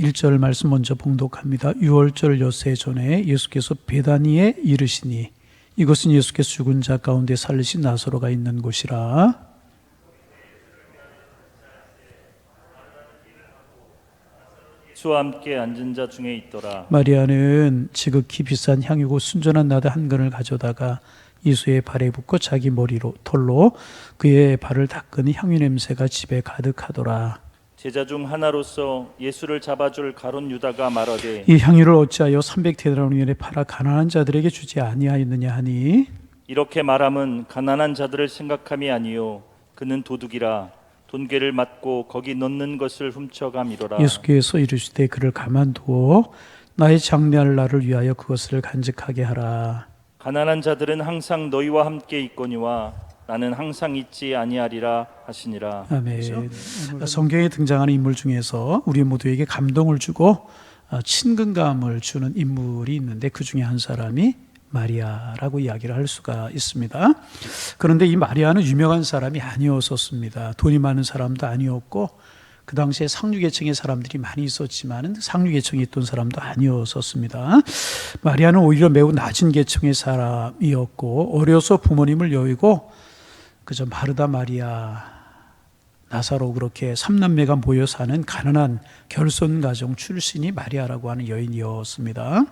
1절 말씀 먼저 봉독합니다. 유월절 엿새 전에 예수께서 베다니에 이르시니 이것은 예수께서 죽은 자 가운데 살리신 나사로가 있는 곳이라. 주와 함께 앉은 자 중에 있더라. 마리아는 지극히 비싼 향유고 순전한 나드 한 근을 가져다가 예수의 발에 붓고 자기 머리로 털로 그의 발을 닦으니 향유 냄새가 집에 가득하더라. 제자 중 하나로서 예수를 잡아줄 가룟 유다가 말하되 이 향유를 어찌하여 300데나리온에 팔아 가난한 자들에게 주지 아니하였느냐 하니, 이렇게 말함은 가난한 자들을 생각함이 아니요 그는 도둑이라 돈괴를 맞고 거기 넣는 것을 훔쳐가미로라. 예수께서 이르시되 그를 가만두어 나의 장례할 날을 위하여 그것을 간직하게 하라. 가난한 자들은 항상 너희와 함께 있거니와 나는 항상 있지 아니하리라 하시니라. 아멘. 성경에 등장하는 인물 중에서 우리 모두에게 감동을 주고 친근감을 주는 인물이 있는데 그 중에 한 사람이 마리아라고 이야기를 할 수가 있습니다. 그런데 이 마리아는 유명한 사람이 아니었었습니다. 돈이 많은 사람도 아니었고 그 당시에 상류계층의 사람들이 많이 있었지만 상류계층에 있던 사람도 아니었었습니다. 마리아는 오히려 매우 낮은 계층의 사람이었고 어려서 부모님을 여의고 그저 마르다 마리아 나사로 그렇게 3남매가 모여 사는 가난한 결손 가정 출신이 마리아라고 하는 여인이었습니다.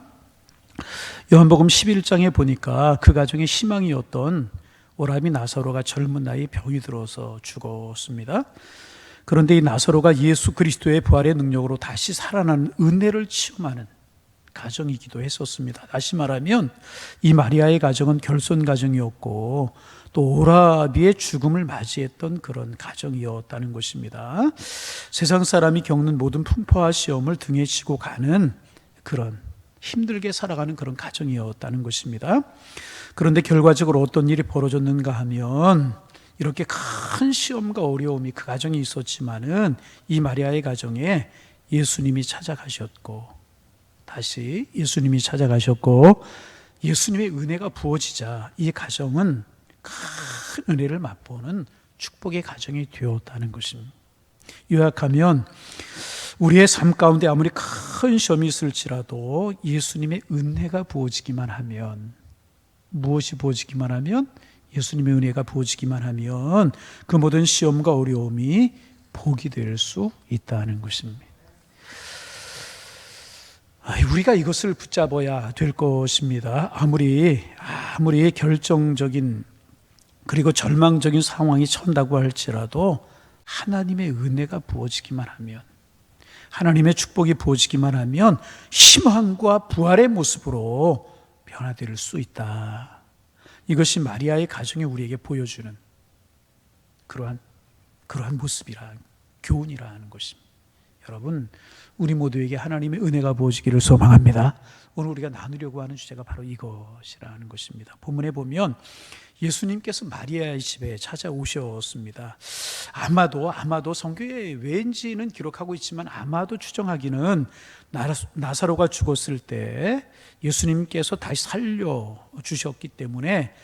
요한복음 11장에 보니까 그 가정의 희망이었던 오라비 나사로가 젊은 나이에 병이 들어서 죽었습니다. 그런데 이 나사로가 예수 그리스도의 부활의 능력으로 다시 살아나는 은혜를 체험하는 가정이기도 했었습니다. 다시 말하면 이 마리아의 가정은 결손 가정이었고 또 오라비의 죽음을 맞이했던 그런 가정이었다는 것입니다. 세상 사람이 겪는 모든 풍파와 시험을 등에 지고 가는 그런 힘들게 살아가는 그런 가정이었다는 것입니다. 그런데 결과적으로 어떤 일이 벌어졌는가 하면 이렇게 큰 시험과 어려움이 그 가정에 있었지만은 이 마리아의 가정에 예수님이 찾아가셨고 다시 예수님이 찾아가셨고 예수님의 은혜가 부어지자 이 가정은 큰 은혜를 맛보는 축복의 가정이 되었다는 것입니다. 요약하면 우리의 삶 가운데 아무리 큰 시험이 있을지라도 예수님의 은혜가 부어지기만 하면, 무엇이 부어지기만 하면? 예수님의 은혜가 부어지기만 하면 그 모든 시험과 어려움이 복이 될 수 있다는 것입니다. 우리가 이것을 붙잡아야 될 것입니다. 아무리 결정적인 그리고 절망적인 상황이 처한다고 할지라도 하나님의 은혜가 부어지기만 하면, 하나님의 축복이 부어지기만 하면 희망과 부활의 모습으로 변화될 수 있다. 이것이 마리아의 가정이 우리에게 보여주는 그러한 모습이라, 교훈이라는 것입니다. 여러분, 우리 모두에게 하나님의 은혜가 부어지기를 소망합니다. 오늘 우리가 나누려고 하는 주제가 바로 이것이라는 것입니다. 본문에 보면 예수님께서 마리아의 집에 찾아오셨습니다. 아마도 성경에 왠지는 기록하고 있지만 아마도 추정하기는 나사로가 죽었을 때 예수님께서 다시 살려주셨기 때문에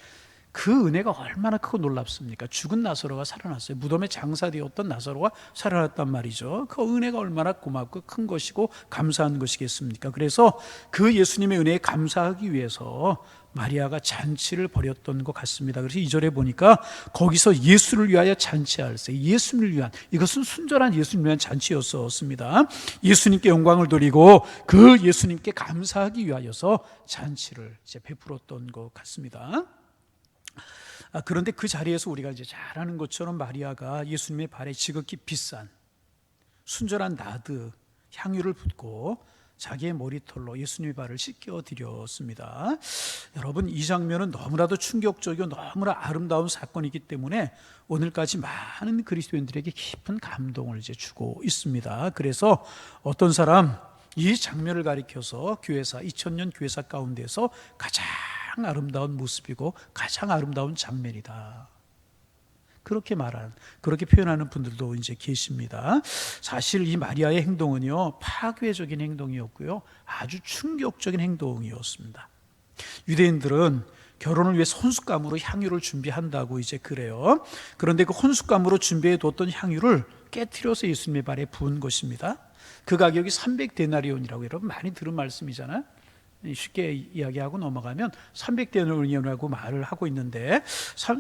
그 은혜가 얼마나 크고 놀랍습니까? 죽은 나사로가 살아났어요. 무덤에 장사되었던 나사로가 살아났단 말이죠. 그 은혜가 얼마나 고맙고 큰 것이고 감사한 것이겠습니까? 그래서 그 예수님의 은혜에 감사하기 위해서 마리아가 잔치를 벌였던 것 같습니다. 그래서 2절에 보니까 거기서 예수를 위하여 잔치할세, 예수님을 위한, 이것은 순전한 예수님을 위한 잔치였었습니다. 예수님께 영광을 돌리고 그 예수님께 감사하기 위하여서 잔치를 이제 베풀었던 것 같습니다. 그런데 그 자리에서 우리가 이제 잘 아는 것처럼 마리아가 예수님의 발에 지극히 비싼 순전한 나드 향유를 붓고 자기의 머리털로 예수님의 발을 씻겨 드렸습니다. 여러분, 이 장면은 너무나도 충격적이고 너무나 아름다운 사건이기 때문에 오늘까지 많은 그리스도인들에게 깊은 감동을 이제 주고 있습니다. 그래서 어떤 사람 이 장면을 가리켜서 교회사 2000년 교회사 가운데서 가장 아름다운 모습이고 가장 아름다운 장면이다, 그렇게 표현하는 분들도 이제 계십니다. 사실 이 마리아의 행동은요, 파괴적인 행동이었고요, 아주 충격적인 행동이었습니다. 유대인들은 결혼을 위해 혼숙감으로 향유를 준비한다고 이제 그래요. 그런데 그 혼숙감으로 준비해 뒀던 향유를 깨트려서 예수님의 발에 부은 것입니다. 그 가격이 300데나리온이라고 여러분 많이 들은 말씀이잖아요. 쉽게 이야기하고 넘어가면 300데나리온이라고 말을 하고 있는데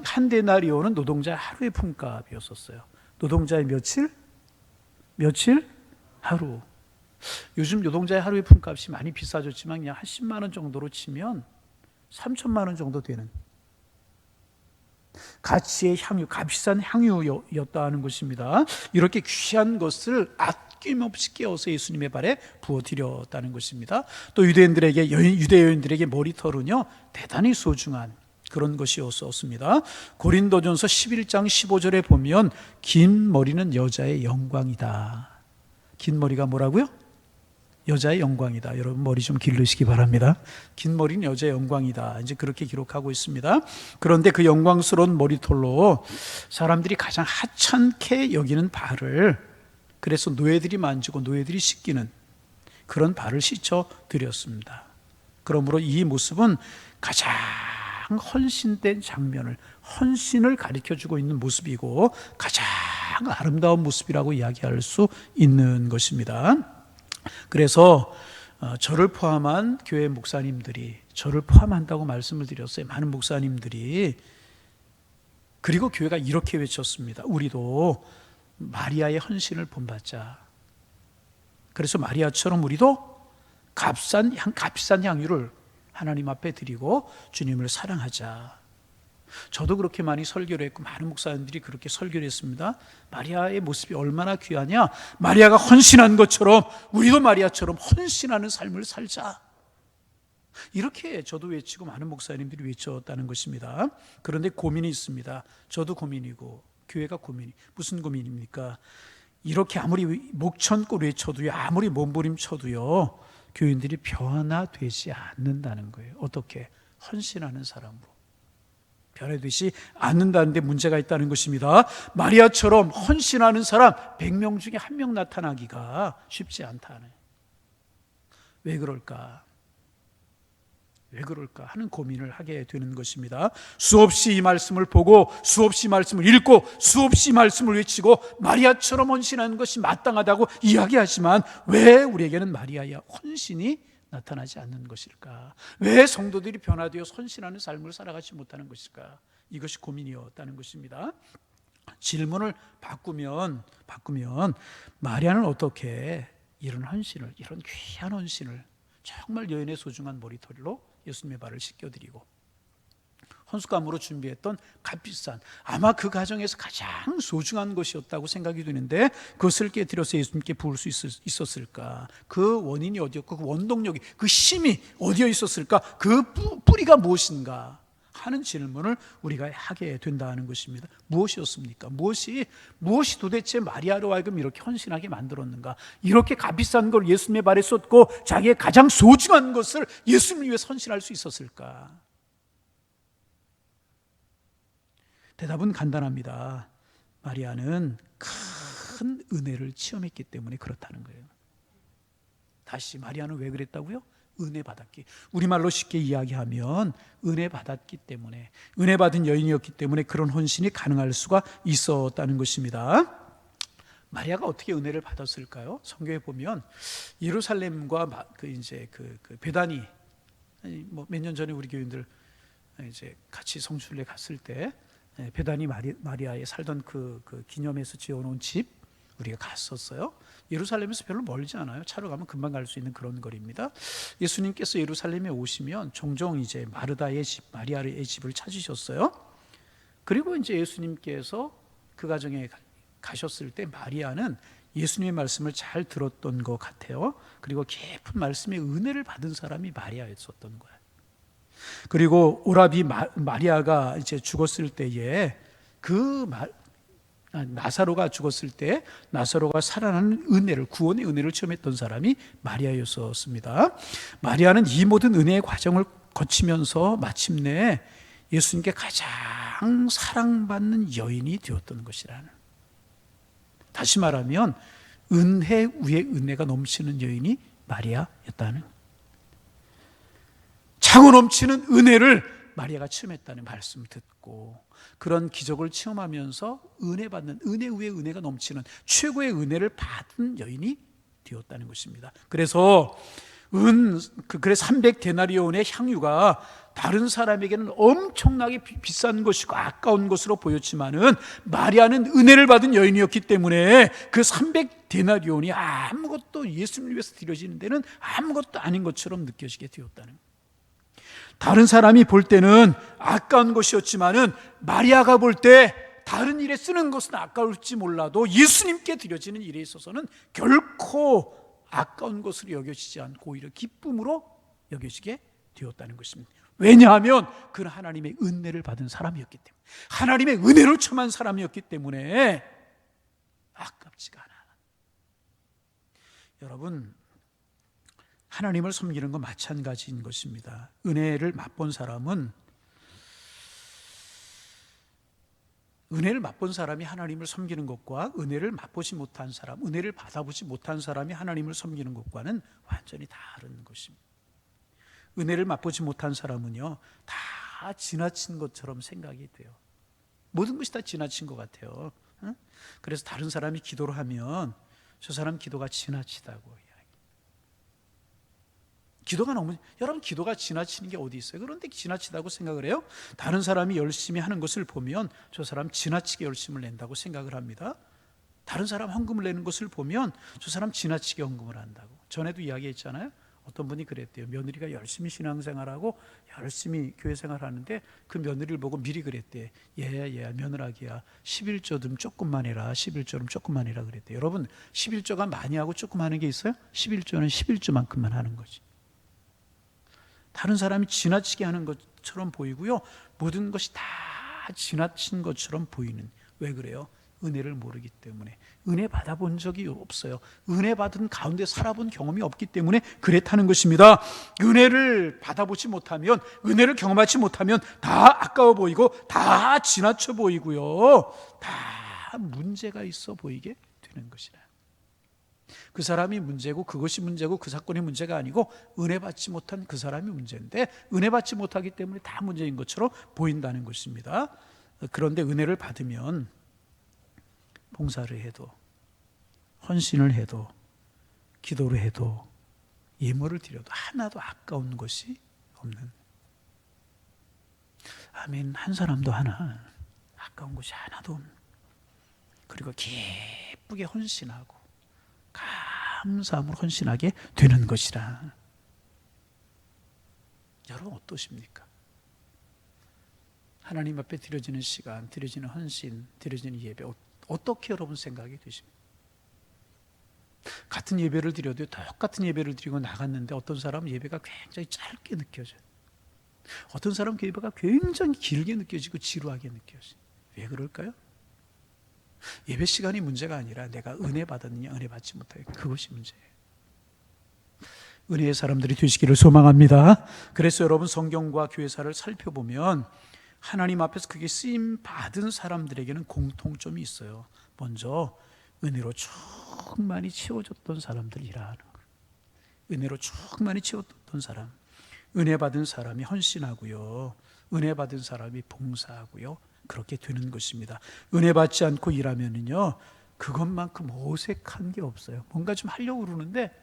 한 데나리온은 노동자의 하루의 품값이었었어요. 노동자의 며칠? 하루. 요즘 노동자의 하루의 품값이 많이 비싸졌지만 그냥 한 10만 원 정도로 치면 3천만 원 정도 되는 가치의 향유, 값비싼 향유였다는 것입니다. 이렇게 귀한 것을 아낌없이 깨어서 예수님의 발에 부어드렸다는 것입니다. 또 유대 여인들에게 머리털은요 대단히 소중한 그런 것이었습니다. 고린도전서 11장 15절에 보면 긴 머리는 여자의 영광이다. 긴 머리가 뭐라고요? 여자의 영광이다. 여러분 머리 좀 기르시기 바랍니다. 긴 머리는 여자의 영광이다. 이제 그렇게 기록하고 있습니다. 그런데 그 영광스러운 머리털로 사람들이 가장 하찮게 여기는 발을, 그래서 노예들이 만지고 노예들이 씻기는 그런 발을 씻어 드렸습니다. 그러므로 이 모습은 가장 헌신된 장면을, 헌신을 가르쳐주고 있는 모습이고 가장 아름다운 모습이라고 이야기할 수 있는 것입니다. 그래서 저를 포함한 교회 목사님들이, 저를 포함한다고 말씀을 드렸어요. 많은 목사님들이. 그리고 교회가 이렇게 외쳤습니다. 우리도 마리아의 헌신을 본받자. 그래서 마리아처럼 우리도 값비싼 향유를 하나님 앞에 드리고 주님을 사랑하자. 저도 그렇게 많이 설교를 했고 많은 목사님들이 그렇게 설교를 했습니다. 마리아의 모습이 얼마나 귀하냐. 마리아가 헌신한 것처럼 우리도 마리아처럼 헌신하는 삶을 살자. 이렇게 저도 외치고 많은 목사님들이 외쳤다는 것입니다. 그런데 고민이 있습니다. 저도 고민이고 교회가 무슨 고민입니까? 이렇게 아무리 목천껏 외쳐도요, 아무리 몸부림쳐도요 교인들이 변화되지 않는다는 거예요. 어떻게? 헌신하는 사람으로 변화되지 않는다는 데 문제가 있다는 것입니다. 마리아처럼 헌신하는 사람 100명 중에 1명 나타나기가 쉽지 않다네. 왜 그럴까? 왜 그럴까 하는 고민을 하게 되는 것입니다. 수없이 이 말씀을 보고 수없이 말씀을 읽고 수없이 말씀을 외치고 마리아처럼 헌신하는 것이 마땅하다고 이야기하지만 왜 우리에게는 마리아의 헌신이 나타나지 않는 것일까? 왜 성도들이 변화되어 헌신하는 삶을 살아가지 못하는 것일까? 이것이 고민이었다는 것입니다. 질문을 바꾸면 마리아는 어떻게 이런 헌신을, 이런 귀한 헌신을, 정말 여인의 소중한 머리털로 예수님의 발을 씻겨드리고 헌수감으로 준비했던 값비싼, 아마 그 가정에서 가장 소중한 것이었다고 생각이 되는데 그것을 깨뜨려서 예수님께 부을 수 있었을까? 그 원인이 어디였고 그 원동력이, 그 힘이 어디에 있었을까? 그 뿌리가 무엇인가 하는 질문을 우리가 하게 된다는 것입니다. 무엇이었습니까? 무엇이 도대체 마리아로 하여금 이렇게 헌신하게 만들었는가? 이렇게 값비싼 걸 예수님의 발에 쏟고 자기의 가장 소중한 것을 예수님을 위해 헌신할 수 있었을까? 대답은 간단합니다. 마리아는 큰 은혜를 체험했기 때문에 그렇다는 거예요. 다시, 마리아는 왜 그랬다고요? 은혜 받았기. 우리말로 쉽게 이야기하면 은혜 받았기 때문에, 은혜 받은 여인이었기 때문에 그런 헌신이 가능할 수가 있었다는 것입니다. 마리아가 어떻게 은혜를 받았을까요? 성경에 보면 예루살렘과 베다니, 몇 년 전에 우리 교인들 이제 같이 성출례 갔을 때 베다니 마리아에 살던 그 기념해서 지어놓은 집 우리가 갔었어요. 예루살렘에서 별로 멀지 않아요. 차로 가면 금방 갈 수 있는 그런 거리입니다. 예수님께서 예루살렘에 오시면 종종 이제 마르다의 집, 마리아의 집을 찾으셨어요. 그리고 이제 예수님께서 그 가정에 가셨을 때 마리아는 예수님의 말씀을 잘 들었던 것 같아요. 그리고 깊은 말씀의 은혜를 받은 사람이 마리아였었던 거예요. 그리고 오라비 마리아가 이제 죽었을 때에 나사로가 죽었을 때 나사로가 살아나는 은혜를, 구원의 은혜를 체험했던 사람이 마리아였었습니다. 마리아는 이 모든 은혜의 과정을 거치면서 마침내 예수님께 가장 사랑받는 여인이 되었던 것이라는, 다시 말하면 은혜 위에 은혜가 넘치는 여인이 마리아였다는, 차고 넘치는 은혜를 마리아가 체험했다는 말씀을 듣고 그런 기적을 체험하면서 은혜 받는, 은혜 위에 은혜가 넘치는 최고의 은혜를 받은 여인이 되었다는 것입니다. 그래서 300데나리온의 향유가 다른 사람에게는 엄청나게 비싼 것이고 아까운 것으로 보였지만은 마리아는 은혜를 받은 여인이었기 때문에 그 300데나리온이 아무것도 예수님을 위해서 드려지는 데는 아무것도 아닌 것처럼 느껴지게 되었다는 거예요. 다른 사람이 볼 때는 아까운 것이었지만은 마리아가 볼 때 다른 일에 쓰는 것은 아까울지 몰라도 예수님께 드려지는 일에 있어서는 결코 아까운 것으로 여겨지지 않고 오히려 기쁨으로 여겨지게 되었다는 것입니다. 왜냐하면 그는 하나님의 은혜를 받은 사람이었기 때문에, 하나님의 은혜로 처한 사람이었기 때문에 아깝지가 않아. 여러분, 하나님을 섬기는 건 마찬가지인 것입니다. 은혜를 맛본 사람이 하나님을 섬기는 것과 은혜를 맛보지 못한 사람, 은혜를 받아보지 못한 사람이 하나님을 섬기는 것과는 완전히 다른 것입니다. 은혜를 맛보지 못한 사람은요, 다 지나친 것처럼 생각이 돼요. 모든 것이 다 지나친 것 같아요. 그래서 다른 사람이 기도를 하면 저 사람 기도가 지나치다고. 여러분, 기도가 지나치는 게 어디 있어요? 그런데 지나치다고 생각을 해요? 다른 사람이 열심히 하는 것을 보면 저 사람 지나치게 열심을 낸다고 생각을 합니다. 다른 사람 헌금을 내는 것을 보면 저 사람 지나치게 헌금을 한다고. 전에도 이야기했잖아요. 어떤 분이 그랬대요. 며느리가 열심히 신앙생활하고 열심히 교회생활하는데 그 며느리를 보고 미리 그랬대. 얘야 며느라기야, 11조 좀 조금만 해라. 11조 좀 조금만 해라 그랬대요. 여러분, 11조가 많이 하고 조금 하는 게 있어요? 11조는 11조만큼만 하는 거지. 다른 사람이 지나치게 하는 것처럼 보이고요, 모든 것이 다 지나친 것처럼 보이는. 왜 그래요? 은혜를 모르기 때문에. 은혜 받아본 적이 없어요. 은혜 받은 가운데 살아본 경험이 없기 때문에 그랬다는 것입니다. 은혜를 받아보지 못하면, 은혜를 경험하지 못하면 다 아까워 보이고 다 지나쳐 보이고요, 다 문제가 있어 보이게 되는 것이라. 그 사람이 문제고 그것이 문제고 그 사건이 문제가 아니고 은혜 받지 못한 그 사람이 문제인데, 은혜 받지 못하기 때문에 다 문제인 것처럼 보인다는 것입니다. 그런데 은혜를 받으면 봉사를 해도, 헌신을 해도, 기도를 해도, 예물을 드려도 하나도 아까운 것이 없는. 아멘. 한 사람도 하나 아까운 것이 하나도 없는. 그리고 기쁘게 헌신하고 감사함으로 헌신하게 되는 것이라. 여러분 어떠십니까? 하나님 앞에 드려지는 시간, 드려지는 헌신, 드려지는 예배, 어떻게 여러분 생각이 되십니까? 같은 예배를 드려도 똑같은 예배를 드리고 나갔는데 어떤 사람은 예배가 굉장히 짧게 느껴져요. 어떤 사람은 예배가 굉장히 길게 느껴지고 지루하게 느껴져요. 왜 그럴까요? 예배 시간이 문제가 아니라 내가 은혜 받았느냐 은혜 받지 못하게, 그것이 문제예요. 은혜의 사람들이 되시기를 소망합니다. 그래서 여러분, 성경과 교회사를 살펴보면 하나님 앞에서 그게 쓰임 받은 사람들에게는 공통점이 있어요. 먼저 은혜로 충만히 채워졌던 사람들이라는 거예요. 은혜로 충만히 채워졌던 사람, 은혜 받은 사람이 헌신하고요, 은혜 받은 사람이 봉사하고요, 그렇게 되는 것입니다. 은혜 받지 않고 일하면은요, 그것만큼 어색한 게 없어요. 뭔가 좀 하려고 그러는데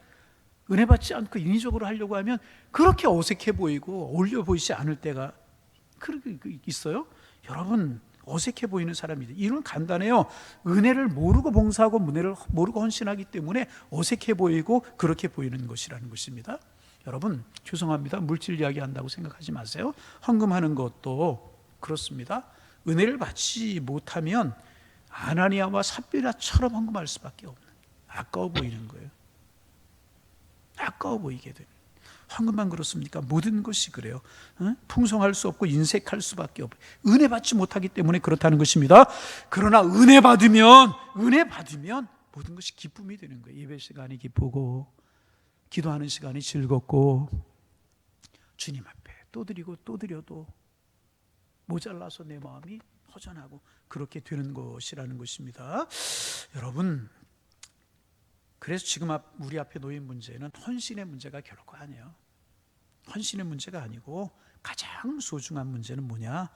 은혜 받지 않고 인위적으로 하려고 하면 그렇게 어색해 보이고 어울려 보이지 않을 때가 그렇게 있어요. 여러분, 어색해 보이는 사람이죠. 이유는 간단해요. 은혜를 모르고 봉사하고 은혜를 모르고 헌신하기 때문에 어색해 보이고 그렇게 보이는 것이라는 것입니다. 여러분, 죄송합니다. 물질 이야기한다고 생각하지 마세요. 헌금하는 것도 그렇습니다. 은혜를 받지 못하면 아나니아와 삽비라처럼 헌금할 수밖에 없는, 아까워 보이는 거예요. 아까워 보이게 되는. 헌금만 그렇습니까? 모든 것이 그래요. 풍성할 수 없고 인색할 수밖에 없어요. 은혜 받지 못하기 때문에 그렇다는 것입니다. 그러나 은혜 받으면 모든 것이 기쁨이 되는 거예요. 예배 시간이 기쁘고, 기도하는 시간이 즐겁고, 주님 앞에 또 드리고 또 드려도 모자라서 내 마음이 허전하고 그렇게 되는 것이라는 것입니다. 여러분, 그래서 지금 우리 앞에 놓인 문제는 헌신의 문제가 결코 아니에요. 헌신의 문제가 아니고 가장 소중한 문제는 뭐냐?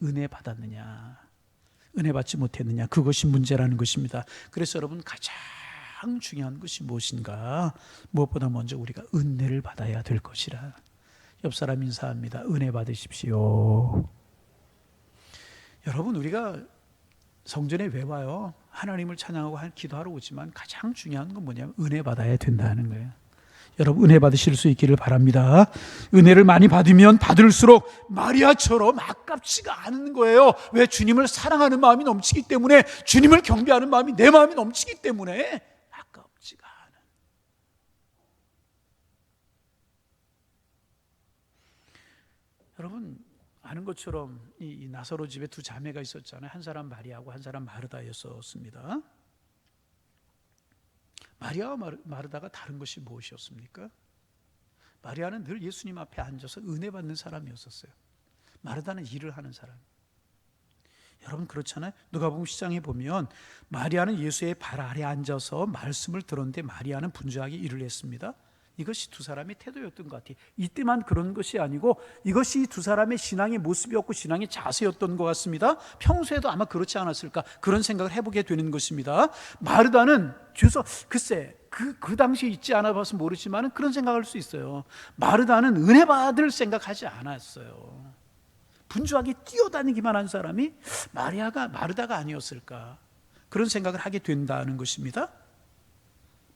은혜 받았느냐, 은혜 받지 못했느냐, 그것이 문제라는 것입니다. 그래서 여러분, 가장 가장 중요한 것이 무엇인가? 무엇보다 먼저 우리가 은혜를 받아야 될 것이라. 옆 사람 인사합니다. 은혜 받으십시오. 여러분, 우리가 성전에 왜 와요? 하나님을 찬양하고 기도하러 오지만 가장 중요한 건 뭐냐면 은혜 받아야 된다는 거예요. 여러분, 은혜 받으실 수 있기를 바랍니다. 은혜를 많이 받으면 받을수록 마리아처럼 아깝지가 않은 거예요. 왜? 주님을 사랑하는 마음이 넘치기 때문에, 주님을 경배하는 마음이 내 마음이 넘치기 때문에 아깝지가 않은. 여러분, 아는 것처럼 이 나사로 집에 두 자매가 있었잖아요. 한 사람 마리아하고 한 사람 마르다였었습니다. 마리아와 마르다가 다른 것이 무엇이었습니까? 마리아는 늘 예수님 앞에 앉아서 은혜 받는 사람이었었어요. 마르다는 일을 하는 사람. 여러분, 그렇잖아요. 누가복음 10장에 보면 마리아는 예수의 발 아래 앉아서 말씀을 들었는데 마리아는 분주하게 일을 했습니다. 이것이 두 사람의 태도였던 것 같아요. 이때만 그런 것이 아니고 이것이 두 사람의 신앙의 모습이었고 신앙의 자세였던 것 같습니다. 평소에도 아마 그렇지 않았을까, 그런 생각을 해보게 되는 것입니다. 마르다는 죄송, 글쎄 그 당시에 있지 않아 봐서 모르지만 그런 생각할 수 있어요. 마르다는 은혜 받을 생각하지 않았어요. 분주하게 뛰어다니기만 한 사람이 마르다가 아니었을까, 그런 생각을 하게 된다는 것입니다.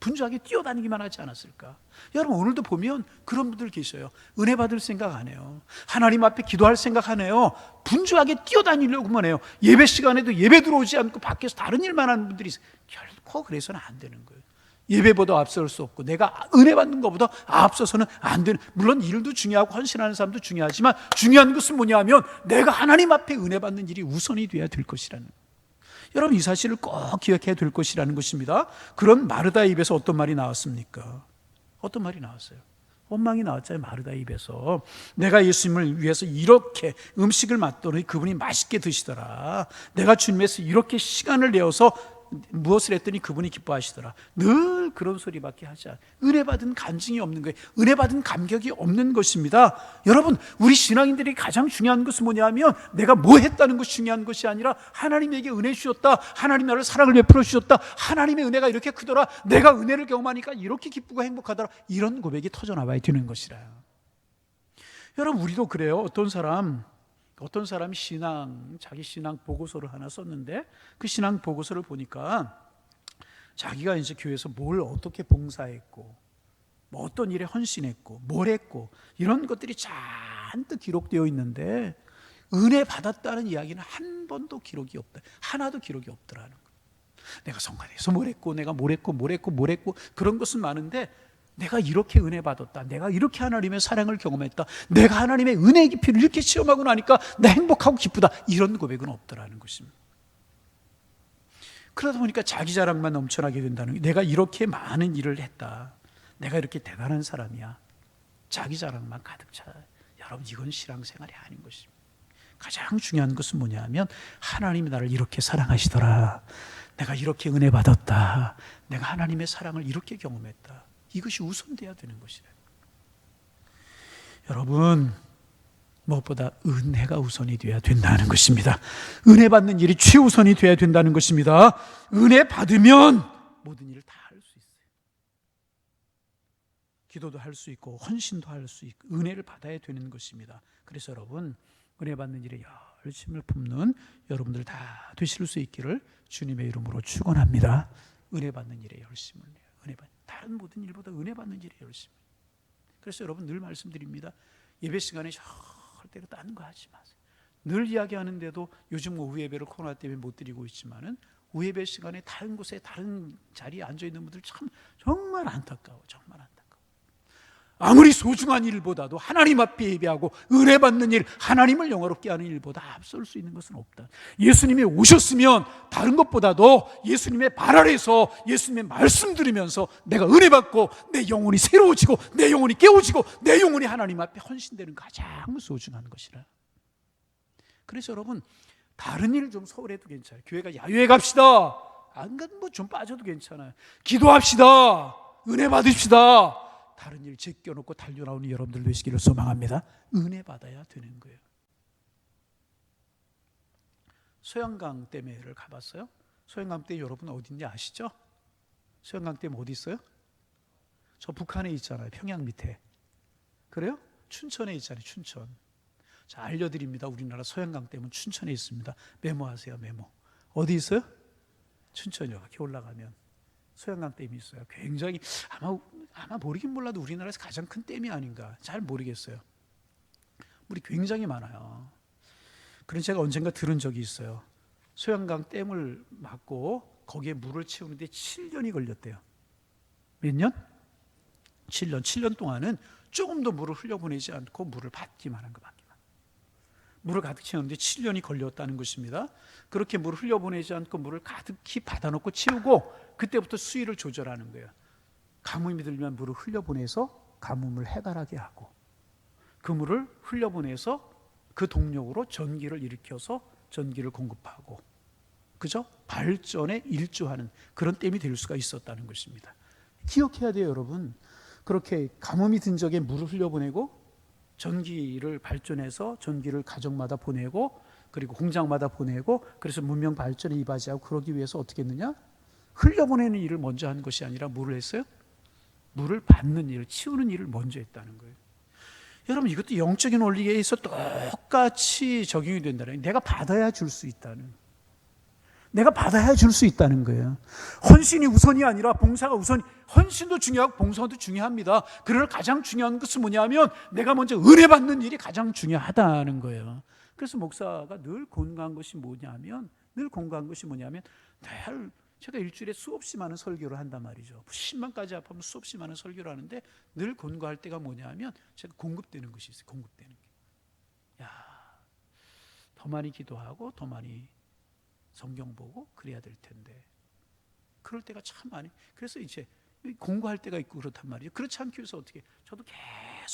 분주하게 뛰어다니기만 하지 않았을까. 여러분, 오늘도 보면 그런 분들 계셔요. 은혜 받을 생각 안 해요. 하나님 앞에 기도할 생각 안 해요. 분주하게 뛰어다니려고만 해요. 예배 시간에도 예배 들어오지 않고 밖에서 다른 일만 하는 분들이 있어요. 결코 그래서는 안 되는 거예요. 예배보다 앞설 수 없고 내가 은혜 받는 것보다 앞서서는 안 되는, 물론 일도 중요하고 헌신하는 사람도 중요하지만 중요한 것은 뭐냐 하면 내가 하나님 앞에 은혜 받는 일이 우선이 돼야 될 것이라는 거예요. 여러분, 이 사실을 꼭 기억해야 될 것이라는 것입니다. 그런 마르다의 입에서 어떤 말이 나왔습니까? 어떤 말이 나왔어요? 원망이 나왔잖아요. 마르다의 입에서. 내가 예수님을 위해서 이렇게 음식을 맛더니 그분이 맛있게 드시더라. 내가 주님에서 이렇게 시간을 내어서 무엇을 했더니 그분이 기뻐하시더라. 늘 그런 소리밖에 하지 않아요. 은혜 받은 간증이 없는 거예요. 은혜 받은 감격이 없는 것입니다. 여러분, 우리 신앙인들이 가장 중요한 것은 뭐냐면 내가 뭐 했다는 것이 중요한 것이 아니라 하나님에게 은혜 주셨다, 하나님 나를 사랑을 베풀어 주셨다, 하나님의 은혜가 이렇게 크더라, 내가 은혜를 경험하니까 이렇게 기쁘고 행복하더라, 이런 고백이 터져나와야 되는 것이라. 여러분, 우리도 그래요. 어떤 사람이 자기 신앙 보고서를 하나 썼는데 그 신앙 보고서를 보니까 자기가 이제 교회에서 뭘 어떻게 봉사했고 뭐 어떤 일에 헌신했고 뭘 했고 이런 것들이 잔뜩 기록되어 있는데 은혜 받았다는 이야기는 한 번도 기록이 없다. 하나도 기록이 없더라는 거예요. 내가 성관에서 뭘 했고 내가 뭘 했고 그런 것은 많은데 내가 이렇게 은혜 받았다, 내가 이렇게 하나님의 사랑을 경험했다, 내가 하나님의 은혜의 깊이를 이렇게 체험하고 나니까 나 행복하고 기쁘다, 이런 고백은 없더라는 것입니다. 그러다 보니까 자기 자랑만 넘쳐나게 된다는 거예요. 내가 이렇게 많은 일을 했다, 내가 이렇게 대단한 사람이야, 자기 자랑만 가득 차요. 여러분, 이건 신앙생활이 아닌 것입니다. 가장 중요한 것은 뭐냐 하면 하나님이 나를 이렇게 사랑하시더라, 내가 이렇게 은혜 받았다, 내가 하나님의 사랑을 이렇게 경험했다, 이것이 우선돼야 되는 것이래요. 여러분, 무엇보다 은혜가 우선이 되어야 된다는 것입니다. 은혜 받는 일이 최우선이 되어야 된다는 것입니다. 은혜 받으면 모든 일을 다 할 수 있어요. 기도도 할 수 있고 헌신도 할 수 있고 은혜를 받아야 되는 것입니다. 그래서 여러분, 은혜 받는 일에 열심을 품는 여러분들 다 되실 수 있기를 주님의 이름으로 축원합니다. 은혜 받는 일에 열심을 내요. 다른 모든 일보다 은혜 받는 일에 열심히. 그래서 여러분, 늘 말씀드립니다. 예배 시간에 절대로 다른 거 하지 마세요. 늘 이야기하는데도 요즘 오후 예배를 코로나 때문에 못 드리고 있지만은 오후 예배 시간에 다른 곳에 다른 자리에 앉아 있는 분들 참 정말 안타까워. 정말 안타까워. 아무리 소중한 일보다도 하나님 앞에 예배하고 은혜 받는 일, 하나님을 영화롭게 하는 일보다 앞설 수 있는 것은 없다. 예수님이 오셨으면 다른 것보다도 예수님의 발 아래에서 예수님의 말씀 들으면서 내가 은혜 받고 내 영혼이 새로워지고 내 영혼이 깨워지고 내 영혼이 하나님 앞에 헌신되는 가장 소중한 것이라. 그래서 여러분, 다른 일 좀 소홀해도 괜찮아요. 교회가 야유회 갑시다, 안 가도 뭐 좀 빠져도 괜찮아요. 기도합시다, 은혜 받읍시다, 다른 일 제껴놓고 달려나오는 여러분들 되시기를 소망합니다. 은혜 받아야 되는 거예요. 소양강 댐에를 가봤어요? 소양강 댐 여러분 어딘지 아시죠? 소양강댐 어디 있어요? 저 북한에 있잖아요. 평양 밑에. 그래요? 춘천에 있잖아요. 춘천. 자, 알려드립니다. 우리나라 소양강댐은 춘천에 있습니다. 메모하세요. 메모. 어디 있어요? 춘천이요. 이렇게 올라가면 소양강댐이 있어요. 굉장히 아마 모르긴 몰라도 우리나라에서 가장 큰 댐이 아닌가. 잘 모르겠어요. 물이 굉장히 많아요. 그런 제가 언젠가 들은 적이 있어요. 소양강 댐을 막고 거기에 물을 채우는데 7년이 걸렸대요. 몇 년? 7년. 7년 동안은 조금도 물을 흘려보내지 않고 물을 받기만 한 거, 받기만. 물을 가득 채우는데 7년이 걸렸다는 것입니다. 그렇게 물을 흘려보내지 않고 물을 가득히 받아놓고 채우고 그때부터 수위를 조절하는 거예요. 가뭄이 들면 물을 흘려보내서 가뭄을 해결하게 하고 그 물을 흘려보내서 그 동력으로 전기를 일으켜서 전기를 공급하고, 그죠? 발전에 일조하는 그런 댐이 될 수가 있었다는 것입니다. 기억해야 돼요, 여러분. 그렇게 가뭄이 든 적에 물을 흘려보내고 전기를 발전해서 전기를 가정마다 보내고 그리고 공장마다 보내고, 그래서 문명 발전에 이바지하고 그러기 위해서 어떻게 했느냐? 흘려보내는 일을 먼저 한 것이 아니라 뭐를 했어요? 물을 받는 일, 치우는 일을 먼저 했다는 거예요. 여러분, 이것도 영적인 원리에 의해서 똑같이 적용이 된다는 거예요. 내가 받아야 줄 수 있다는, 내가 받아야 줄 수 있다는 거예요. 헌신이 우선이 아니라 봉사가 우선. 헌신도 중요하고 봉사도 중요합니다. 그러나 가장 중요한 것은 뭐냐면 내가 먼저 은혜 받는 일이 가장 중요하다는 거예요. 그래서 목사가 늘 권고한 것이 뭐냐면 제가 일주일에 수없이 많은 설교를 한단 말이죠. 10만까지 합하면 수없이 많은 설교를 하는데 늘 권고할 때가 뭐냐면 제가 공급되는 것이 있어요. 공급되는 게. 더 많이 기도하고 더 많이 성경 보고 그래야 될 텐데 그럴 때가 참 많이. 그래서 이제 공부할 때가 있고 그렇단 말이죠. 그렇지 않기 위해서 어떻게, 저도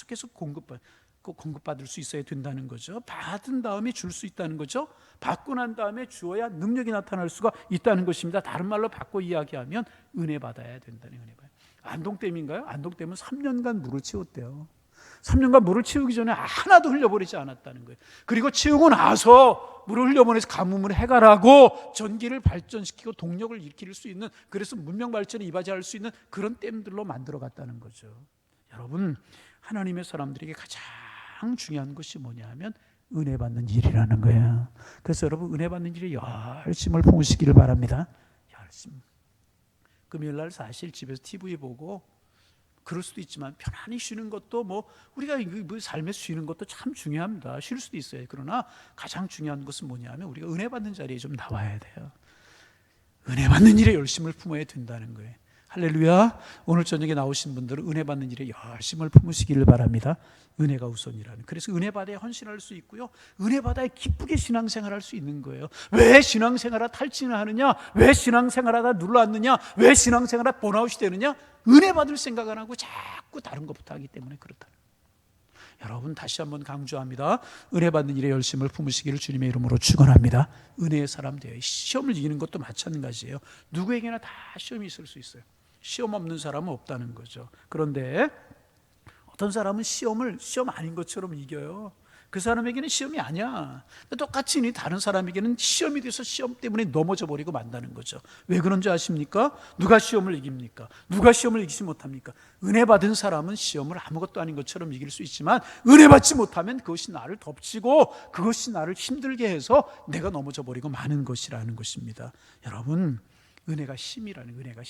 계속 공급받을 수 있어야 된다는 거죠. 받은 다음에 줄 수 있다는 거죠. 받고 난 다음에 주어야 능력이 나타날 수가 있다는 것입니다. 다른 말로 바꿔 이야기하면 은혜 받아야 된다는, 은혜 받아요. 안동댐인가요? 안동댐은 3년간 물을 채웠대요. 3년간 물을 채우기 전에 하나도 흘려버리지 않았다는 거예요. 그리고 채우고 나서 물을 흘려보내서 가뭄을 해결하고 전기를 발전시키고 동력을 일으킬 수 있는, 그래서 문명 발전에 이바지할 수 있는 그런 댐들로 만들어갔다는 거죠. 여러분, 하나님의 사람들에게 가장 중요한 것이 뭐냐면 은혜 받는 일이라는 거예요. 그래서 여러분, 은혜 받는 일에 열심을 품으시기를 바랍니다. 열심. 금요일날 사실 집에서 TV 보고 그럴 수도 있지만 편안히 쉬는 것도 우리가 삶에서 쉬는 것도 참 중요합니다. 쉴 수도 있어요. 그러나 가장 중요한 것은 뭐냐면 우리가 은혜 받는 자리에 좀 나와야 돼요. 은혜 받는 일에 열심을 품어야 된다는 거예요. 할렐루야. 오늘 저녁에 나오신 분들은 은혜 받는 일에 열심을 품으시기를 바랍니다. 은혜가 우선이라는. 그래서 은혜 받아야 헌신할 수 있고요, 은혜 받아야 기쁘게 신앙생활할 수 있는 거예요. 왜 신앙생활하다 탈진을 하느냐? 왜 신앙생활하다 눌러앉느냐? 왜 신앙생활하다 번아웃이 되느냐? 은혜 받을 생각 안 하고 자꾸 다른 것부터 하기 때문에 그렇다는 거예요. 여러분, 다시 한번 강조합니다. 은혜 받는 일에 열심을 품으시기를 주님의 이름으로 축원합니다. 은혜의 사람 되어요. 시험을 이기는 것도 마찬가지예요. 누구에게나 다 시험이 있을 수 있어요. 시험 없는 사람은 없다는 거죠. 그런데 어떤 사람은 시험을 시험 아닌 것처럼 이겨요. 그 사람에게는 시험이 아니야. 똑같이 다른 사람에게는 시험이 돼서 시험 때문에 넘어져 버리고 만다는 거죠. 왜 그런지 아십니까? 누가 시험을 이깁니까? 누가 시험을 이기지 못합니까? 은혜 받은 사람은 시험을 아무것도 아닌 것처럼 이길 수 있지만 은혜 받지 못하면 그것이 나를 덮치고 그것이 나를 힘들게 해서 내가 넘어져 버리고 마는 것이라는 것입니다. 여러분, 은혜가 힘이라는 거예요.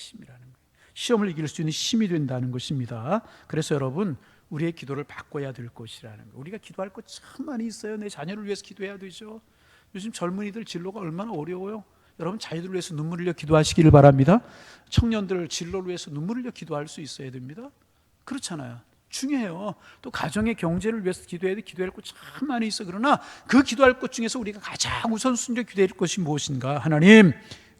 시험을 이길 수 있는 힘이 된다는 것입니다. 그래서 여러분, 우리의 기도를 바꿔야 될 것이라는 거예요. 우리가 기도할 것 참 많이 있어요. 내 자녀를 위해서 기도해야 되죠. 요즘 젊은이들 진로가 얼마나 어려워요. 여러분, 자녀들을 위해서 눈물 흘려 기도하시기를 바랍니다. 청년들 진로를 위해서 눈물 흘려 기도할 수 있어야 됩니다. 그렇잖아요. 중요해요. 또 가정의 경제를 위해서 기도해야 돼. 기도할 것 참 많이 있어. 그러나 그 기도할 것 중에서 우리가 가장 우선순위로 기도할 것이 무엇인가? 하나님,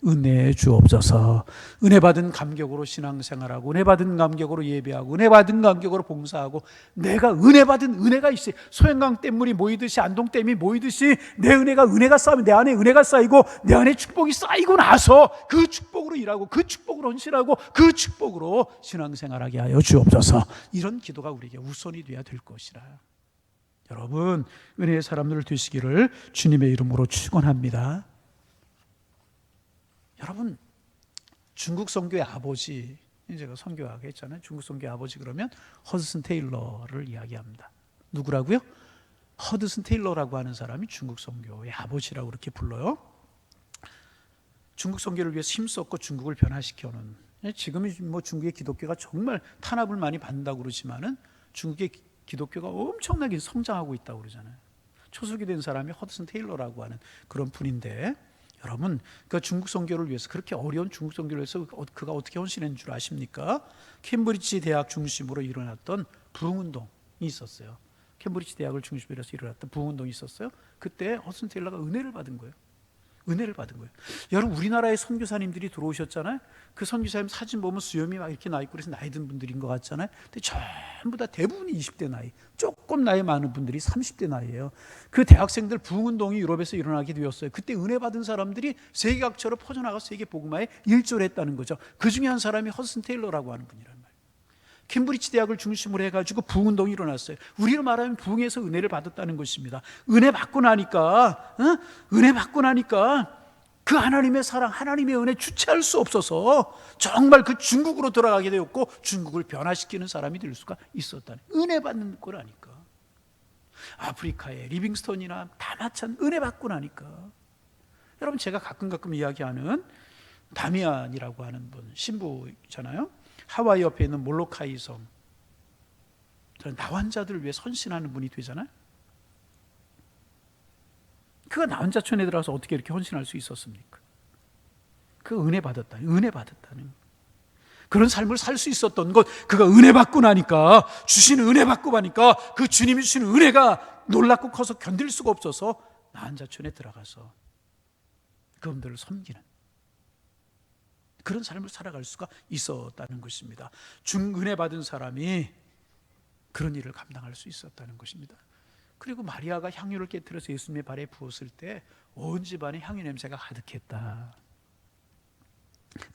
은혜 주옵소서. 은혜 받은 감격으로 신앙생활하고, 은혜 받은 감격으로 예배하고, 은혜 받은 감격으로 봉사하고, 내가 은혜 받은 은혜가 있어요. 소양강 댐물이 모이듯이, 안동댐이 모이듯이 은혜가 쌓이면 내 안에 은혜가 쌓이고 내 안에 축복이 쌓이고 나서 그 축복으로 일하고 그 축복으로 헌신하고 그 축복으로 신앙생활하게 하여 주옵소서. 이런 기도가 우리에게 우선이 되어야 될 것이라. 여러분, 은혜의 사람들 되시기를 주님의 이름으로 축원합니다. 여러분, 중국 선교의 아버지, 제가 선교하게 했잖아요. 중국 선교의 아버지 그러면 허드슨 테일러를 이야기합니다. 누구라고요? 허드슨 테일러라고 하는 사람이 중국 선교의 아버지라고 그렇게 불러요. 중국 선교를 위해서 힘썼고 중국을 변화시켜놓은, 지금은 뭐 중국의 기독교가 정말 탄압을 많이 받는다고 그러지만은 중국의 기독교가 엄청나게 성장하고 있다고 그러잖아요. 초석이 된 사람이 허드슨 테일러라고 하는 그런 분인데, 여러분 그 중국 선교를 위해서, 그렇게 어려운 중국 선교를 위해서 그가 어떻게 헌신한 줄 아십니까? 캠브리지 대학 중심으로 일어났던 부흥운동이 있었어요. 캠브리지 대학을 중심으로 해서 일어났던 부흥운동이 있었어요. 그때 허드슨 테일러가 은혜를 받은 거예요. 은혜를 받은 거예요. 여러분, 우리나라에 선교사님들이 들어오셨잖아요. 그 선교사님 사진 보면 수염이 막 이렇게 나 있고 그래서 나이 든 분들인 것 같잖아요. 근데 전부 다 대부분이 20대 나이, 조금 나이 많은 분들이 30대 나이예요. 그 대학생들 부흥운동이 유럽에서 일어나게 되었어요. 그때 은혜 받은 사람들이 세계 각처로 퍼져나가서 세계 복음화에 일조를 했다는 거죠. 그 중에 한 사람이 허드슨 테일러라고 하는 분이란 말이에요. 캠브리지 대학을 중심으로 해가지고 부흥운동이 일어났어요. 우리로 말하면 부흥에서 은혜를 받았다는 것입니다. 은혜 받고 나니까 그 하나님의 사랑, 하나님의 은혜 주체할 수 없어서 정말 그 중국으로 돌아가게 되었고 중국을 변화시키는 사람이 될 수가 있었다는, 은혜 받는 거라니까. 아프리카의 리빙스턴이나 다 마찬 은혜 받고 나니까. 여러분, 제가 가끔 이야기하는 다미안이라고 하는 분, 신부잖아요. 하와이 옆에 있는 몰로카이 섬, 나환자들을 위해 선신하는 분이 되잖아요. 그가 나환자촌에 들어가서 어떻게 이렇게 헌신할 수 있었습니까? 그 은혜 받았다는 그런 삶을 살 수 있었던 것, 그가 은혜 받고 나니까, 주시는 은혜 받고 나니까 그 주님이 주시는 은혜가 놀랍고 커서 견딜 수가 없어서 나환자촌에 들어가서 그분들을 섬기는 그런 삶을 살아갈 수가 있었다는 것입니다. 은혜 받은 사람이 그런 일을 감당할 수 있었다는 것입니다. 그리고 마리아가 향유를 깨뜨려서 예수님의 발에 부었을 때 온 집안에 향유 냄새가 가득했다.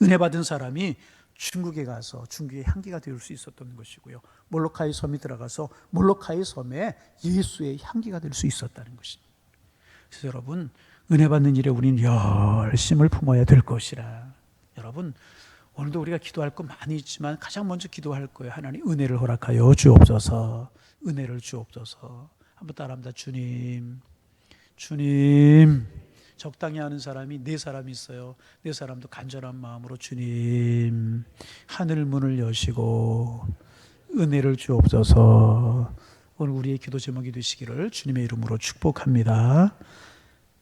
은혜 받은 사람이 중국에 가서 중국의 향기가 될 수 있었던 것이고요. 몰로카이 섬이 들어가서 몰로카이 섬에 예수의 향기가 될 수 있었다는 것입니다. 그래서 여러분, 은혜 받는 일에 우리는 열심을 품어야 될 것이라. 여러분, 오늘도 우리가 기도할 거 많이 있지만 가장 먼저 기도할 거예요. 하나님, 은혜를 허락하여 주옵소서. 은혜를 주옵소서. 한번 따라합니다. 주님, 적당히 하는 사람이 네 사람이 있어요. 네 사람도 간절한 마음으로 주님, 하늘 문을 여시고 은혜를 주옵소서. 오늘 우리의 기도 제목이 되시기를 주님의 이름으로 축복합니다.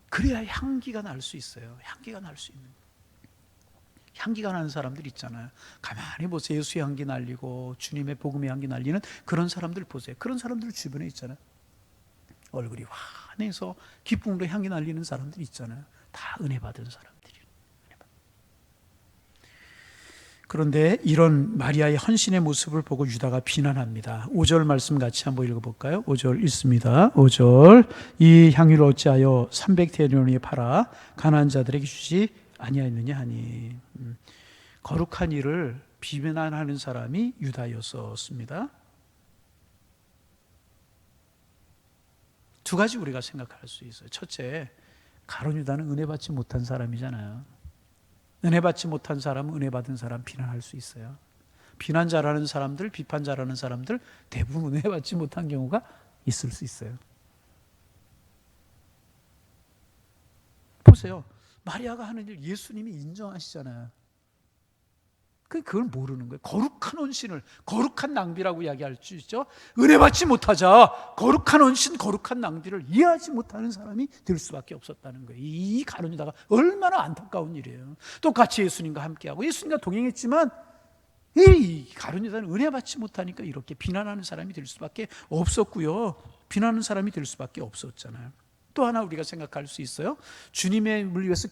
그래야 향기가 날 수 있어요. 향기가 날 수 있는, 향기가 나는 사람들 있잖아요. 가만히 보세요. 예수의 향기 날리고 주님의 복음의 향기 날리는 그런 사람들 보세요. 그런 사람들 주변에 있잖아요. 얼굴이 환해서 기쁨으로 향기 날리는 사람들이 있잖아요. 다 은혜 받은 사람들이에요. 그런데 이런 마리아의 헌신의 모습을 보고 유다가 비난합니다. 5절 말씀 같이 한번 읽어볼까요? 5절 읽습니다. 5절, 이 향유를 어찌하여 300데나리온에 팔아 가난한 자들에게 주지 아니하였느냐 하니. 거룩한 일을 비난하는 사람이 유다였었습니다. 두 가지 우리가 생각할 수 있어요. 첫째, 가룟 유다는 은혜 받지 못한 사람이잖아요. 은혜 받지 못한 사람은 은혜 받은 사람 비난할 수 있어요. 비난 잘하는 사람들, 비판 잘하는 사람들 대부분 은혜 받지 못한 경우가 있을 수 있어요. 보세요. 마리아가 하는 일 예수님이 인정하시잖아요. 그걸 모르는 거예요. 거룩한 헌신을, 거룩한 낭비라고 이야기할 수 있죠. 은혜 받지 못하자 거룩한 헌신, 거룩한 낭비를 이해하지 못하는 사람이 될 수밖에 없었다는 거예요. 이 가룟 유다가 얼마나 안타까운 일이에요. 똑같이 예수님과 함께하고 예수님과 동행했지만 이 가룟 유다는 은혜 받지 못하니까 이렇게 비난하는 사람이 될 수밖에 없었고요. 비난하는 사람이 될 수밖에 없었잖아요. 또 하나 우리가 생각할 수 있어요. 주님을 위해서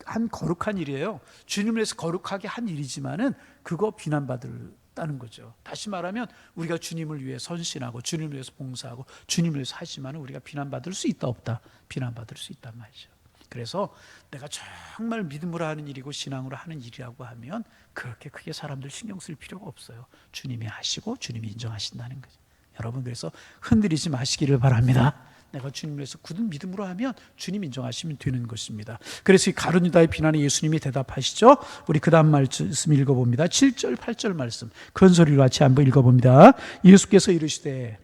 한 거룩한 일이에요. 주님을 위해서 거룩하게 한 일이지만은 그거 비난받았다는 거죠. 다시 말하면 우리가 주님을 위해 선신하고 주님을 위해서 봉사하고 주님을 위해서 하지만 우리가 비난받을 수 있다 없다? 비난받을 수 있단 말이죠. 그래서 내가 정말 믿음으로 하는 일이고 신앙으로 하는 일이라고 하면 그렇게 크게 사람들 신경 쓸 필요가 없어요. 주님이 하시고 주님이 인정하신다는 거죠. 여러분, 그래서 흔들리지 마시기를 바랍니다. 내가 주님을 위해서 굳은 믿음으로 하면 주님 인정하시면 되는 것입니다. 그래서 이 가룟 유다의 비난에 예수님이 대답하시죠. 우리 그 다음 말씀 읽어봅니다. 7절 8절 말씀 큰 소리로 같이 한번 읽어봅니다. 예수께서 이르시되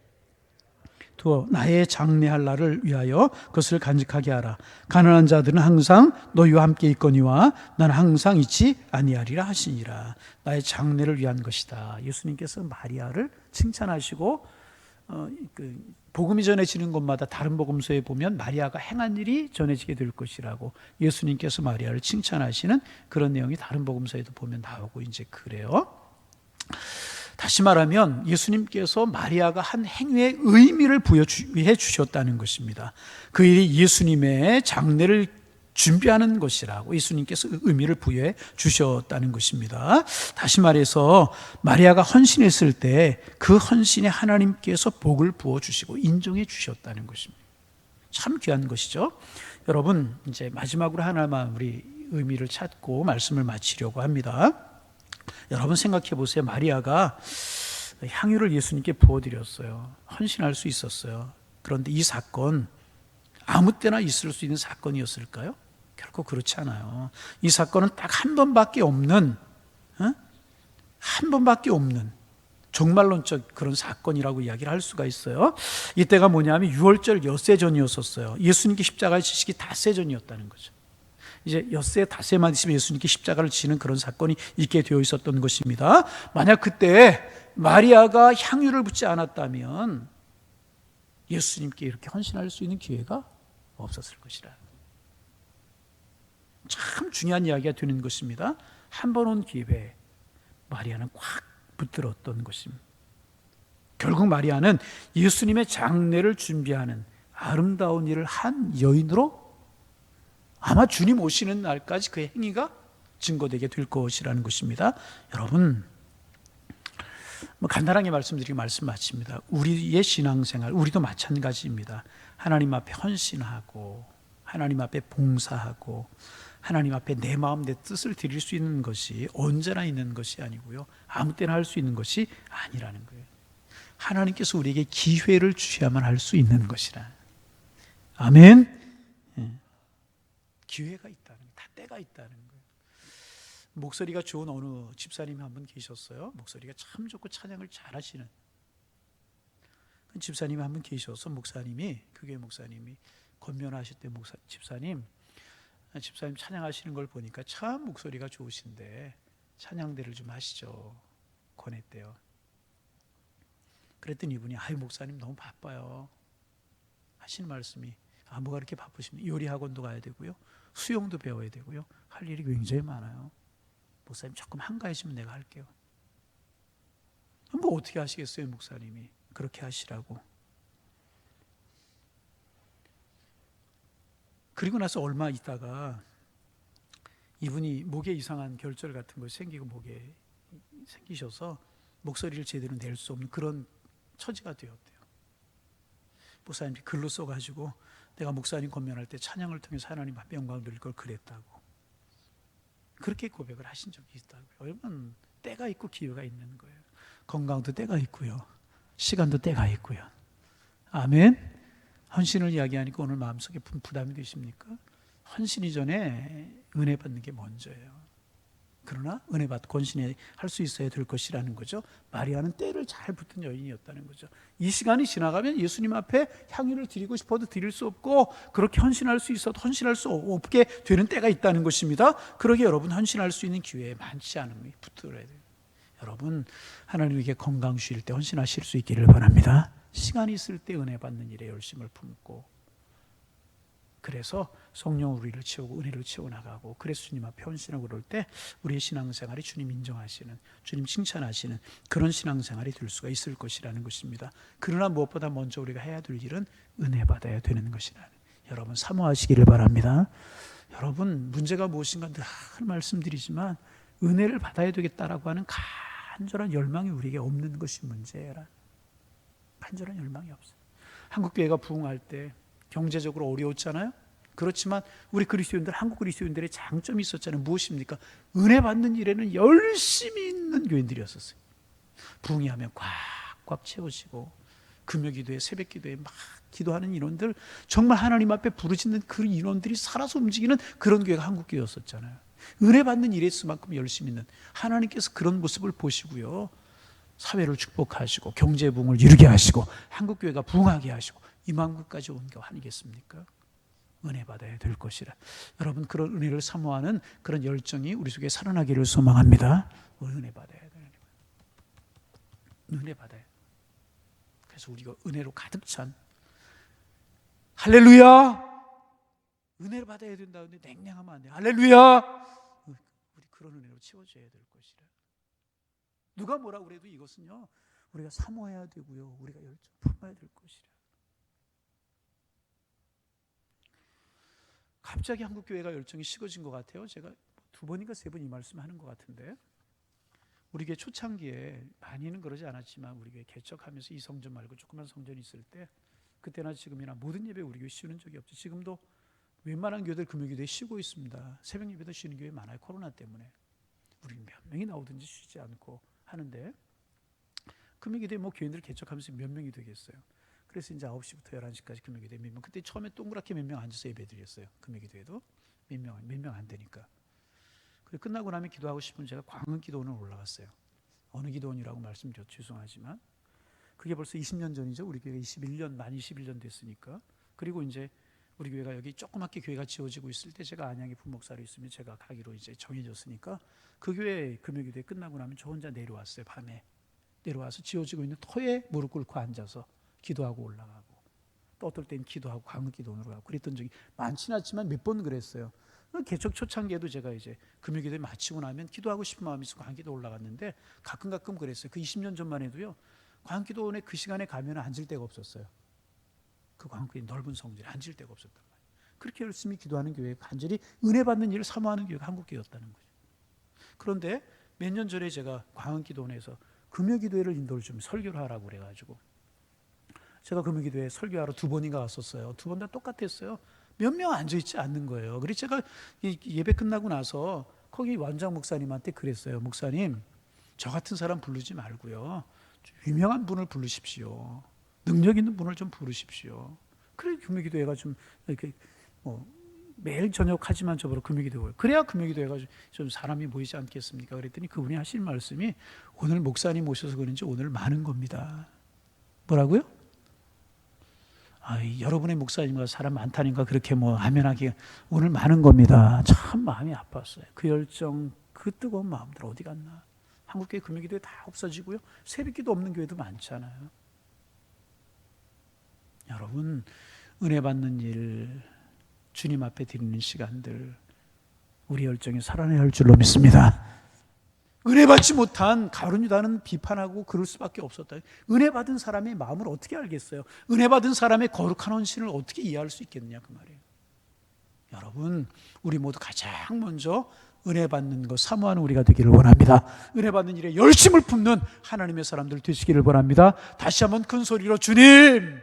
또 나의 장례할 날을 위하여 그것을 간직하게 하라. 가난한 자들은 항상 너희와 함께 있거니와 나는 항상 있지 아니하리라 하시니라. 나의 장례를 위한 것이다. 예수님께서 마리아를 칭찬하시고 복음이 전해지는 곳마다 다른 복음서에 보면 마리아가 행한 일이 전해지게 될 것이라고 예수님께서 마리아를 칭찬하시는 그런 내용이 다른 복음서에도 보면 나오고 이제 그래요. 다시 말하면 예수님께서 마리아가 한 행위의 의미를 부여해 주셨다는 것입니다. 그 일이 예수님의 장례를 준비하는 것이라고 예수님께서 의미를 부여해 주셨다는 것입니다. 다시 말해서 마리아가 헌신했을 때 그 헌신에 하나님께서 복을 부어주시고 인정해 주셨다는 것입니다. 참 귀한 것이죠. 여러분, 이제 마지막으로 하나만 우리 의미를 찾고 말씀을 마치려고 합니다. 여러분 생각해 보세요. 마리아가 향유를 예수님께 부어드렸어요. 헌신할 수 있었어요. 그런데 이 사건 아무 때나 있을 수 있는 사건이었을까요? 결코 그렇지 않아요. 이 사건은 딱 한 번밖에 없는 종말론적 그런 사건이라고 이야기를 할 수가 있어요. 이때가 뭐냐면 유월절 엿새 전이었었어요. 예수님께 십자가에 지시기 닷새 전이었다는 거죠. 이제 엿새 닷새만 있으면 예수님께 십자가를 지는 그런 사건이 있게 되어 있었던 것입니다. 만약 그때 마리아가 향유를 붓지 않았다면 예수님께 이렇게 헌신할 수 있는 기회가 없었을 것이라. 참 중요한 이야기가 되는 것입니다. 한 번 온 기회에 마리아는 꽉 붙들었던 것입니다. 결국 마리아는 예수님의 장례를 준비하는 아름다운 일을 한 여인으로 아마 주님 오시는 날까지 그의 행위가 증거되게 될 것이라는 것입니다. 여러분, 간단하게 말씀드리고 말씀 마칩니다. 우리의 신앙생활, 우리도 마찬가지입니다. 하나님 앞에 헌신하고 하나님 앞에 봉사하고 하나님 앞에 내 마음 내 뜻을 드릴 수 있는 것이 언제나 있는 것이 아니고요, 아무 때나 할 수 있는 것이 아니라는 거예요. 하나님께서 우리에게 기회를 주셔야만 할 수 있는 것이라. 아멘. 기회가 있다는 거예요. 다 때가 있다는 거예요. 목소리가 좋은 어느 집사님이 한 분 계셨어요. 목소리가 참 좋고 찬양을 잘하시는 그 집사님이 한 분 계셔서 목사님이 그게 목사님이 권면하실 때 집사님 찬양하시는 걸 보니까 참 목소리가 좋으신데 찬양대를 좀 하시죠 권했대요. 그랬더니 이분이 목사님 너무 바빠요 하시는 말씀이 뭐가 그렇게 바쁘십니까? 요리 학원도 가야 되고요, 수영도 배워야 되고요, 할 일이 굉장히 많아요. 목사님 조금 한가해지면 내가 할게요. 뭐 어떻게 하시겠어요? 목사님이 그렇게 하시라고. 그리고 나서 얼마 있다가 이분이 목에 이상한 결절 같은 거 생기고 목에 생기셔서 목소리를 제대로 낼 수 없는 그런 처지가 되었대요. 목사님이 글로 써가지고 내가 목사님 권면할 때 찬양을 통해서 하나님 앞에 영광 돌릴 걸 그랬다고 그렇게 고백을 하신 적이 있다고요. 얼마나 때가 있고 기회가 있는 거예요. 건강도 때가 있고요, 시간도 때가 있고요. 아멘. 헌신을 이야기하니까 오늘 마음속에 부담이 되십니까? 헌신 이전에 은혜 받는 게 먼저예요. 그러나 은혜 받고 헌신할 수 있어야 될 것이라는 거죠. 마리아는 때를 잘 붙은 여인이었다는 거죠. 이 시간이 지나가면 예수님 앞에 향유를 드리고 싶어도 드릴 수 없고 그렇게 헌신할 수 있어도 헌신할 수 없게 되는 때가 있다는 것입니다. 그러기에 여러분 헌신할 수 있는 기회에 많지 않음이 붙들어야 돼요. 여러분 하나님에게 건강 주실 때 헌신하실 수 있기를 바랍니다. 시간이 있을 때 은혜 받는 일에 열심을 품고 그래서 성령 우리를 채우고 은혜를 채워 나가고 그래서 주님 앞에 헌신하고 그럴 때 우리의 신앙생활이 주님 인정하시는, 주님 칭찬하시는 그런 신앙생활이 될 수가 있을 것이라는 것입니다. 그러나 무엇보다 먼저 우리가 해야 될 일은 은혜 받아야 되는 것이라는, 여러분 사모하시기를 바랍니다. 여러분 문제가 무엇인가 늘 말씀드리지만 은혜를 받아야 되겠다라고 하는 간절한 열망이 우리에게 없는 것이 문제라. 간절한 열망이 없어요. 한국교회가 부흥할 때 경제적으로 어려웠잖아요. 그렇지만 우리 그리스도인들, 한국 그리스도인들의 장점이 있었잖아요. 무엇입니까? 은혜 받는 일에는 열심히 있는 교인들이었었어요. 부흥이 하면 꽉꽉 채우시고 금요기도회, 새벽기도회 막 기도하는 인원들, 정말 하나님 앞에 부르짖는 그 인원들이 살아서 움직이는 그런 교회가 한국교회였었잖아요. 은혜 받는 일에 수만큼 열심히 있는 하나님께서 그런 모습을 보시고요, 사회를 축복하시고 경제 부흥을 이루게 하시고 한국교회가 부흥하게 하시고 이만큼까지 온 거 아니겠습니까? 은혜 받아야 될 것이라. 여러분, 그런 은혜를 사모하는 그런 열정이 우리 속에 살아나기를 소망합니다. 은혜 받아야 돼요. 은혜 받아야. 그래서 우리가 은혜로 가득 찬, 할렐루야, 은혜를 받아야 된다는데 냉랭하면 안 돼요. 할렐루야, 우리 그런 은혜로 채워져야 될 것이라. 누가 뭐라 그래도 이것은요, 우리가 사모해야 되고요, 우리가 열정 품어야 될 것이라. 갑자기 한국교회가 열정이 식어진 것 같아요. 제가 2번인가 3번 이 말씀하는 것 같은데, 우리 교회 초창기에 많이는 그러지 않았지만 우리 교회 개척하면서 이 성전 말고 조그만 성전이 있을 때, 그때나 지금이나 모든 예배 우리 교회 쉬는 적이 없죠. 지금도 웬만한 교회들 금요기도에 쉬고 있습니다. 새벽 예배도 쉬는 교회 많아요. 코로나 때문에. 우리는 몇 명이 나오든지 쉬지 않고 하는데, 금요기도에 뭐 교인들 개척하면서 몇 명이 되겠어요. 그래서 이제 9시부터 11시까지 금요기도에 몇 명, 그때 처음에 동그랗게 몇 명 앉아서 예배 드렸어요. 금요기도에도 몇 명 안 되니까. 그리고 끝나고 나면 기도하고 싶으면 제가 광흥 기도원을 올라갔어요. 어느 기도원이라고 말씀드렸죠. 죄송하지만 그게 벌써 20년 전이죠. 우리 교회가 21년, 만 21년 됐으니까. 그리고 이제 우리 교회가 여기 조그맣게 교회가 지어지고 있을 때, 제가 안양에 부목사로 있으면 제가 가기로 이제 정해졌으니까, 그 교회 금요기도에 끝나고 나면 저 혼자 내려왔어요. 밤에 내려와서 지어지고 있는 터에 무릎 꿇고 앉아서 기도하고 올라가고, 또 어떨 땐 기도하고 광흥 기도원으로 가고 그랬던 적이 많지는 않지만 몇 번 그랬어요. 개척 초창기에도 제가 이제 금요기도에 마치고 나면 기도하고 싶은 마음이 있어서 광기도 올라갔는데, 가끔 그랬어요. 그 20년 전만 해도요, 광기도원에 그 시간에 가면 앉을 데가 없었어요. 그 광기의 넓은 성전에 앉을 데가 없었단 말이에요. 그렇게 열심히 기도하는 교회, 간절히 은혜 받는 일을 사모하는 교회가 한국교회였다는 거죠. 그런데 몇 년 전에 제가 광흥기도원에서 금요기도회를 인도를 좀 설교를 하라고 그래가지고, 제가 금요기도회 설교하러 2번인가 갔었어요. 2번 다 똑같았어요. 몇 명 앉아있지 않는 거예요. 그래서 제가 예배 끝나고 나서 거기 원장 목사님한테 그랬어요. 목사님, 저 같은 사람 부르지 말고요, 유명한 분을 부르십시오. 능력 있는 분을 좀 부르십시오. 그래 금요기도회가 좀 이렇게 매일 저녁 하지만 저보러 금요기도회, 그래야 금요기도회가 좀 사람이 모이지 않겠습니까? 그랬더니 그분이 하신 말씀이, 오늘 목사님 오셔서 그런지 오늘 많은 겁니다. 뭐라고요? 여러분의 목사님과 사람 많다니까 그렇게 아면하게, 오늘 많은 겁니다. 참 마음이 아팠어요. 그 열정, 그 뜨거운 마음들 어디 갔나? 한국교회 금요기도회 다 없어지고요, 새벽기도 없는 교회도 많잖아요. 여러분, 은혜 받는 일, 주님 앞에 드리는 시간들, 우리 열정이 살아내야 할 줄로 믿습니다. 은혜 받지 못한 가룟 유다는 비판하고 그럴 수밖에 없었다. 은혜 받은 사람의 마음을 어떻게 알겠어요? 은혜 받은 사람의 거룩한 헌신을 어떻게 이해할 수 있겠느냐, 그 말이에요. 여러분, 우리 모두 가장 먼저 은혜 받는 것 사모하는 우리가 되기를 원합니다. 은혜 받는 일에 열심을 품는 하나님의 사람들 되시기를 원합니다. 다시 한번 큰 소리로, 주님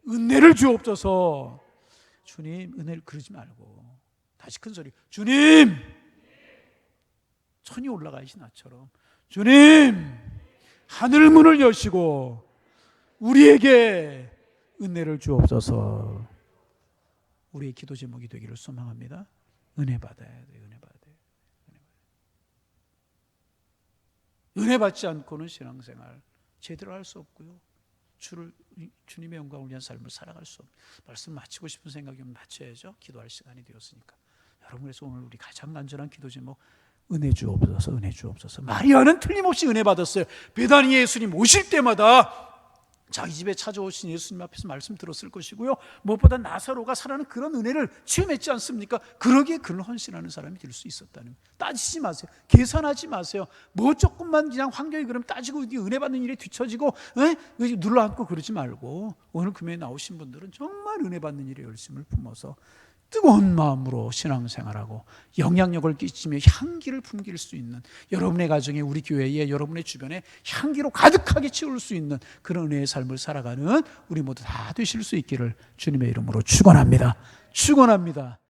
은혜를 주옵소서. 주님 은혜를, 그러지 말고 다시 큰 소리, 주님, 천이 올라가신 나처럼 주님 하늘 문을 여시고 우리에게 은혜를 주옵소서. 우리의 기도 제목이 되기를 소망합니다. 은혜 받아야 돼. 은혜 받아야 돼. 은혜 받지 않고는 신앙생활 제대로 할 수 없고요, 주님의 영광을 위한 삶을 살아갈 수 없는, 말씀 마치고 싶은 생각이면 마쳐야죠. 기도할 시간이 되었으니까. 여러분, 그래서 오늘 우리 가장 간절한 기도 제목, 은혜 주옵소서, 은혜 주옵소서. 마리아는 틀림없이 은혜 받았어요. 베다니 예수님 오실 때마다 자기 집에 찾아오신 예수님 앞에서 말씀 들었을 것이고요, 무엇보다 나사로가 살아는 그런 은혜를 체험했지 않습니까? 그러기에 그를 헌신하는 사람이 될 수 있었다는, 따지지 마세요. 계산하지 마세요. 뭐 조금만 그냥 환경이 그럼 따지고 은혜 받는 일에 뒤처지고 눌러앉고 그러지 말고, 오늘 금요일에 나오신 분들은 정말 은혜 받는 일에 열심을 품어서 뜨거운 마음으로 신앙생활하고 영향력을 끼치며 향기를 풍길 수 있는, 여러분의 가정에, 우리 교회에, 여러분의 주변에 향기로 가득하게 채울 수 있는 그런 은혜의 삶을 살아가는 우리 모두 다 되실 수 있기를 주님의 이름으로 축원합니다. 축원합니다.